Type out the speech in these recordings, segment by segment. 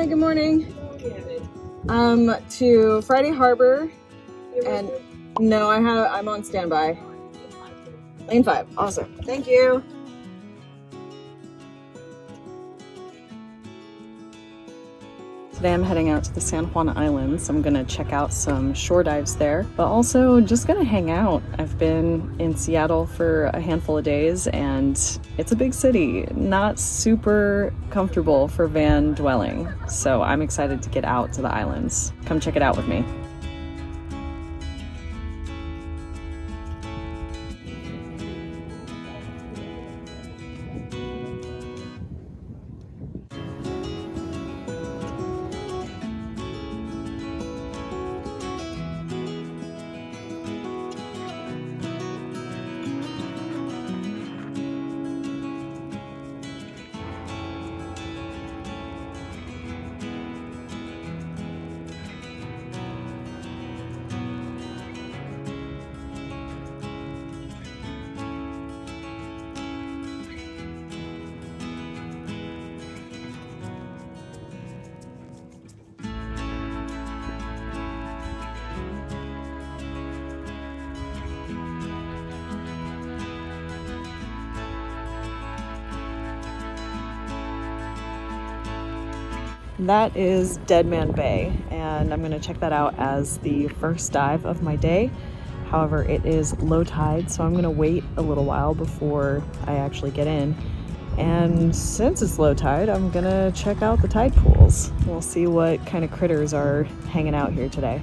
good morning. To Friday Harbor, and no, I'm on standby. Lane 5, awesome. Thank you. Today I'm heading out to the San Juan Island, so I'm gonna check out some shore dives there, but also just gonna hang out. I've been in Seattle for a handful of days and it's a big city, not super comfortable for van dwelling. So I'm excited to get out to the islands. Come check it out with me. That is Dead Man Bay, and I'm going to check that out as the first dive of my day. However, it is low tide, so I'm going to wait a little while before I actually get in. And since it's low tide, I'm going to check out the tide pools. We'll see what kind of critters are hanging out here today.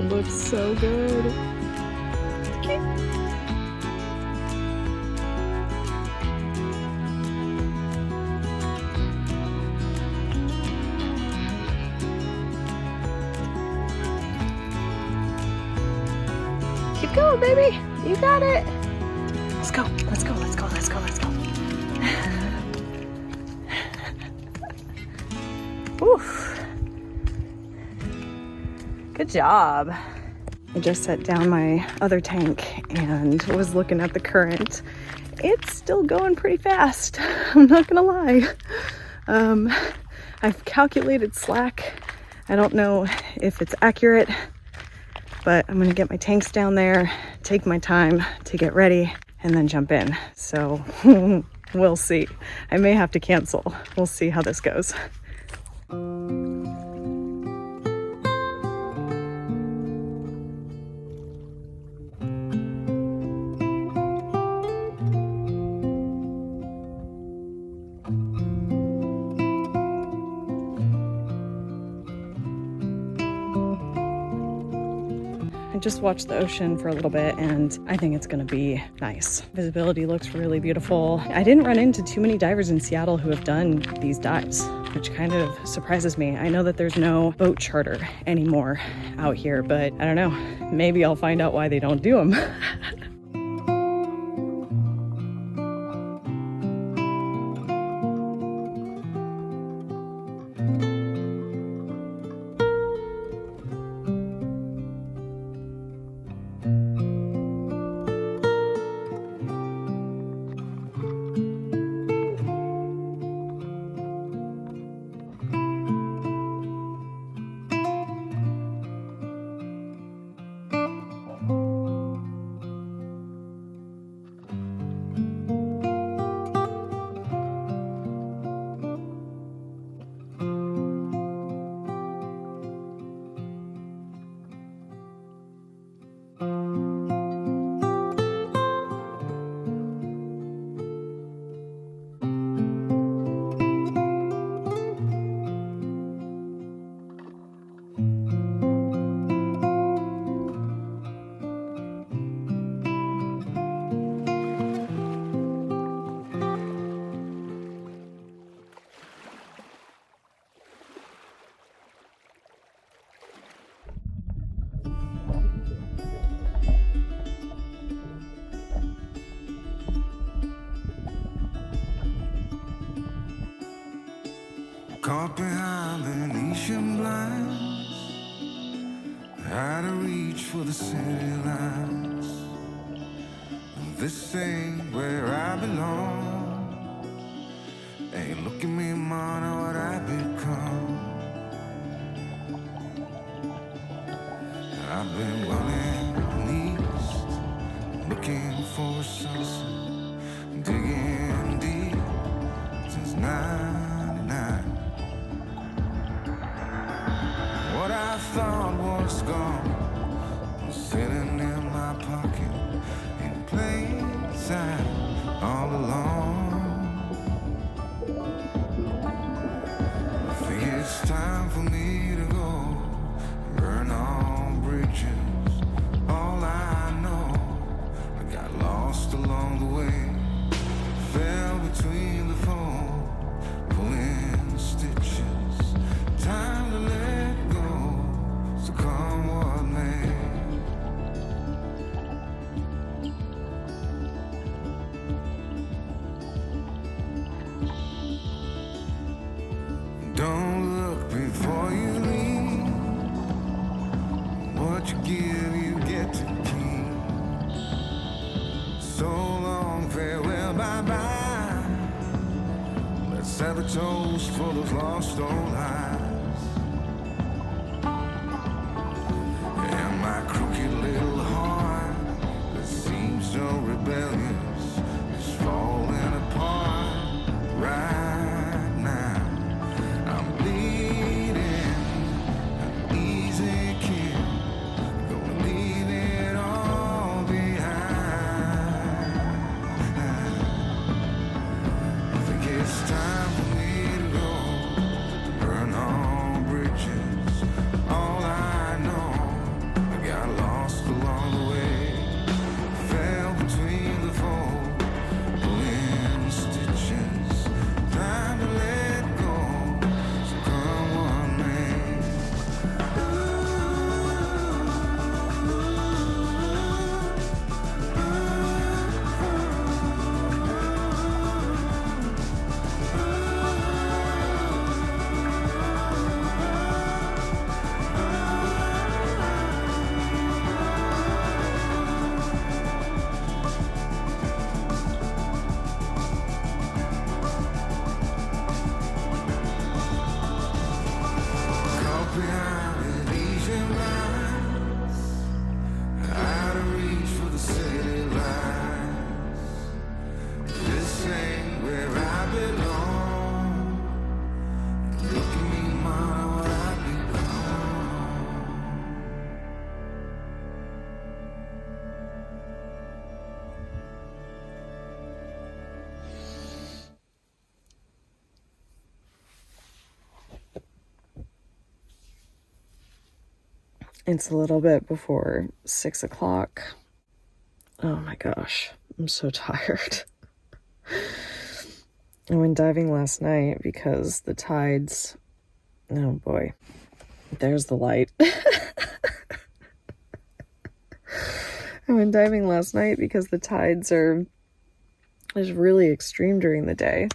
Looks so good. Keep going, baby. You got it. Let's go. Let's go. Let's go. Let's go. Let's go. Oof. Good job. I just set down my other tank and was looking at the current. It's still going pretty fast. I'm not gonna lie. I've calculated slack. I don't know if it's accurate, but I'm gonna get my tanks down there, take my time to get ready, and then jump in. So we'll see. I may have to cancel. We'll see how this goes. Just watched the ocean for a little bit and I think it's gonna be nice. Visibility looks really beautiful. I didn't run into too many divers in Seattle who have done these dives, which kind of surprises me. I know that there's no boat charter anymore out here, but I don't know, maybe I'll find out why they don't do them. Caught behind Venetian blinds, had to reach for the city lights. This ain't where I belong. Hey, look at me, man, what I've become. I've been running east, looking for a sunset, digging deep since 99. What I thought was gone was sitting in my pocket in plain sight all along. I think it's time for me to go, burn all bridges. All I know, I got lost along the way, fell between the foam, pulling stitches. Time to let go, so come what may. Don't look before you leave. What you give, you get to keep. So long, farewell, bye-bye. Let's have a toast for those lost old eyes. And my crooked little heart that seems so rebellious is falling apart right now. I'm bleeding, an easy kill, gonna leave it all behind. I think it's time for me to go, burn all bridges. All I know, I got lost along the way, fell between the fold, pulling stitches. Time to let go, so come what may. Caught behind Venetian blinds, out of reach for the city lights. This ain't where I belong. Look at me, man, what I've become. It's a little bit before 6 o'clock. Oh my gosh, I'm so tired. I went diving last night because the tides, oh boy, there's the light. I went diving last night because the tides are just really extreme during the day.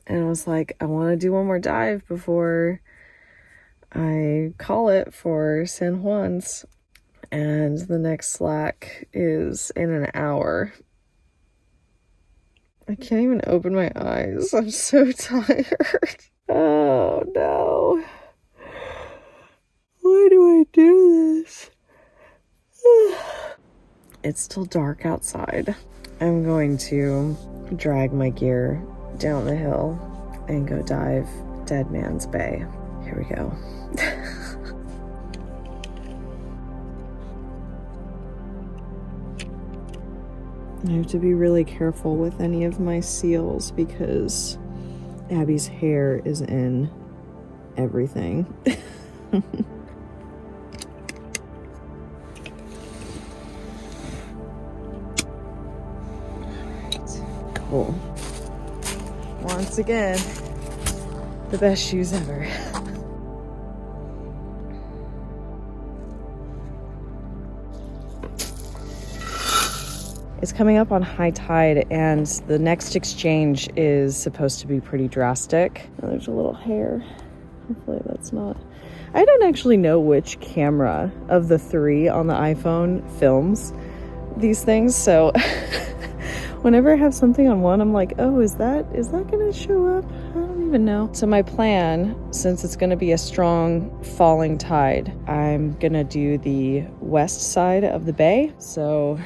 And I was like, I want to do one more dive before I call it for San Juan's, and the next slack is in an hour. I can't even open my eyes. I'm so tired. Oh no. Why do I do this? It's still dark outside. I'm going to drag my gear down the hill and go dive Dead Man's Bay. Here we go. I have to be really careful with any of my seals because Abby's hair is in everything. Cool. Once again, the best shoes ever. It's coming up on high tide, and the next exchange is supposed to be pretty drastic. Oh, there's a little hair. Hopefully that's not... I don't actually know which camera of the 3 on the iPhone films these things, so whenever I have something on one, I'm like, oh, is that gonna show up? I don't even know. So my plan, since it's gonna be a strong falling tide, I'm gonna do the west side of the bay. So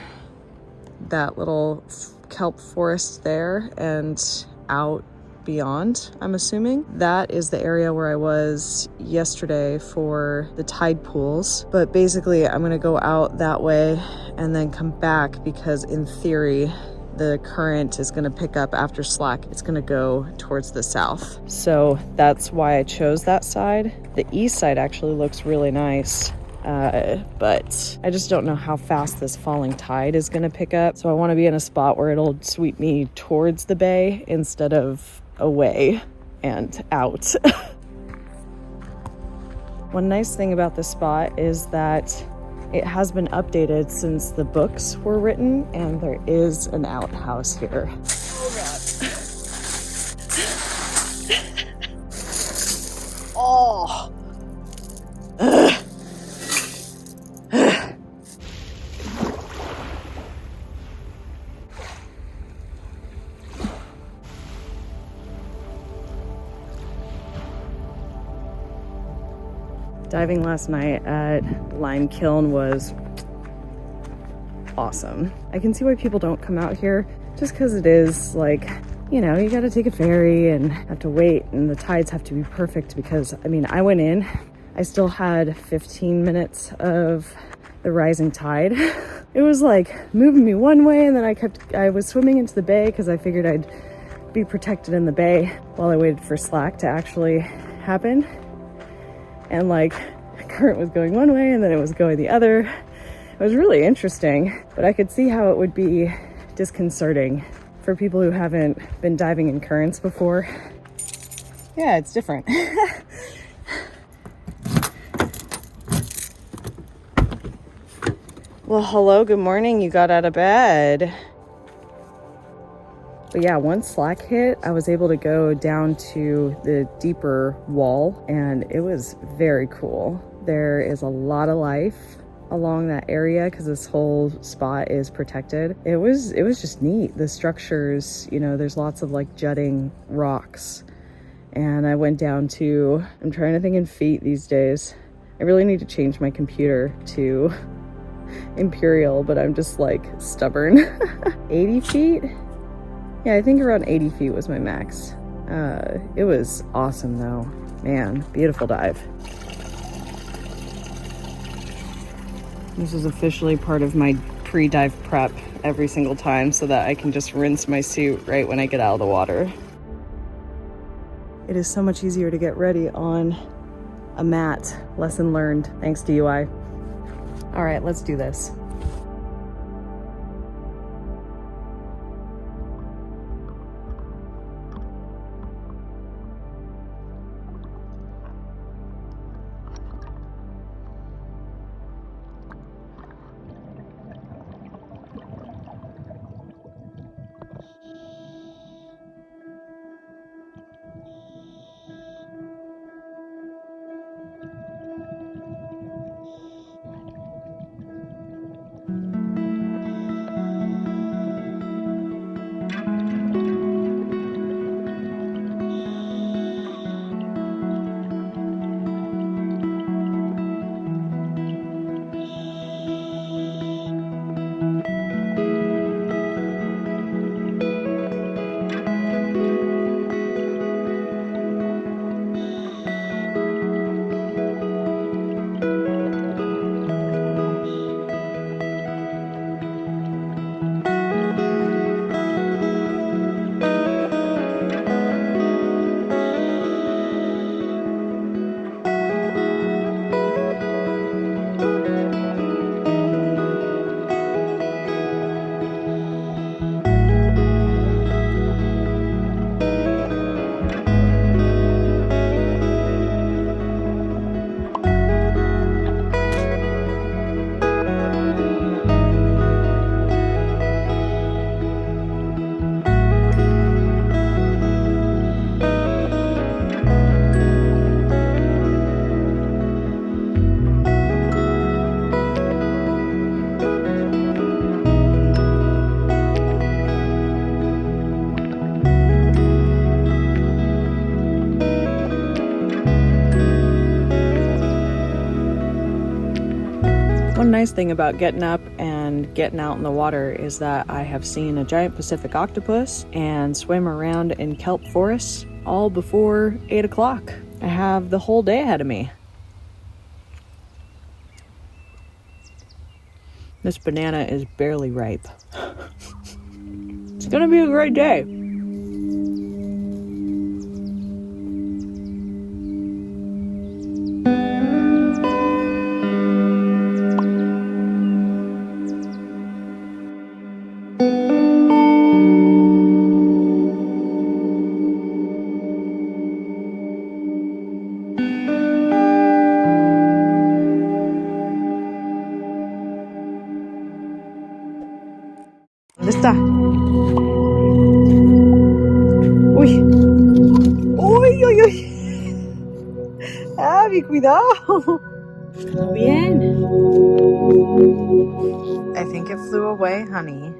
that little kelp forest there and out beyond, I'm assuming. That is the area where I was yesterday for the tide pools. But basically, I'm gonna go out that way and then come back because in theory, the current is gonna pick up after slack. It's gonna go towards the south. So that's why I chose that side. The east side actually looks really nice. But I just don't know how fast this falling tide is gonna pick up. So I wanna be in a spot where it'll sweep me towards the bay instead of away and out. One nice thing about this spot is that it has been updated since the books were written, and there is an outhouse here. Oh God. Oh. Diving last night at Kiln was awesome. I can see why people don't come out here, just because it is like, you know, you gotta take a ferry and have to wait, and the tides have to be perfect because, I mean, I went in, I still had 15 minutes of the rising tide. It was like moving me one way, and then I was swimming into the bay because I figured I'd be protected in the bay while I waited for slack to actually happen. And like, the current was going one way and then it was going the other. It was really interesting, but I could see how it would be disconcerting for people who haven't been diving in currents before. Yeah, it's different. Well, hello, good morning. You got out of bed. But yeah, once slack hit, I was able to go down to the deeper wall, and it was very cool. There is a lot of life along that area because this whole spot is protected. It was just neat. The structures, you know, there's lots of like jutting rocks. And I went down to, I'm trying to think in feet these days. I really need to change my computer to Imperial, but I'm just like stubborn. 80 feet? Yeah, I think around 80 feet was my max. It was awesome though. Man, beautiful dive. This is officially part of my pre-dive prep every single time so that I can just rinse my suit right when I get out of the water. It is so much easier to get ready on a mat. Lesson learned. Thanks, DUI. All right, let's do this. One nice thing about getting up and getting out in the water is that I have seen a giant Pacific octopus and swim around in kelp forests all before 8 o'clock. I have the whole day ahead of me. This banana is barely ripe. It's gonna be a great day. ¿Dónde está? Uy. Uy, uy, uy. Abby, cuidado. Bien. I think it flew away, honey.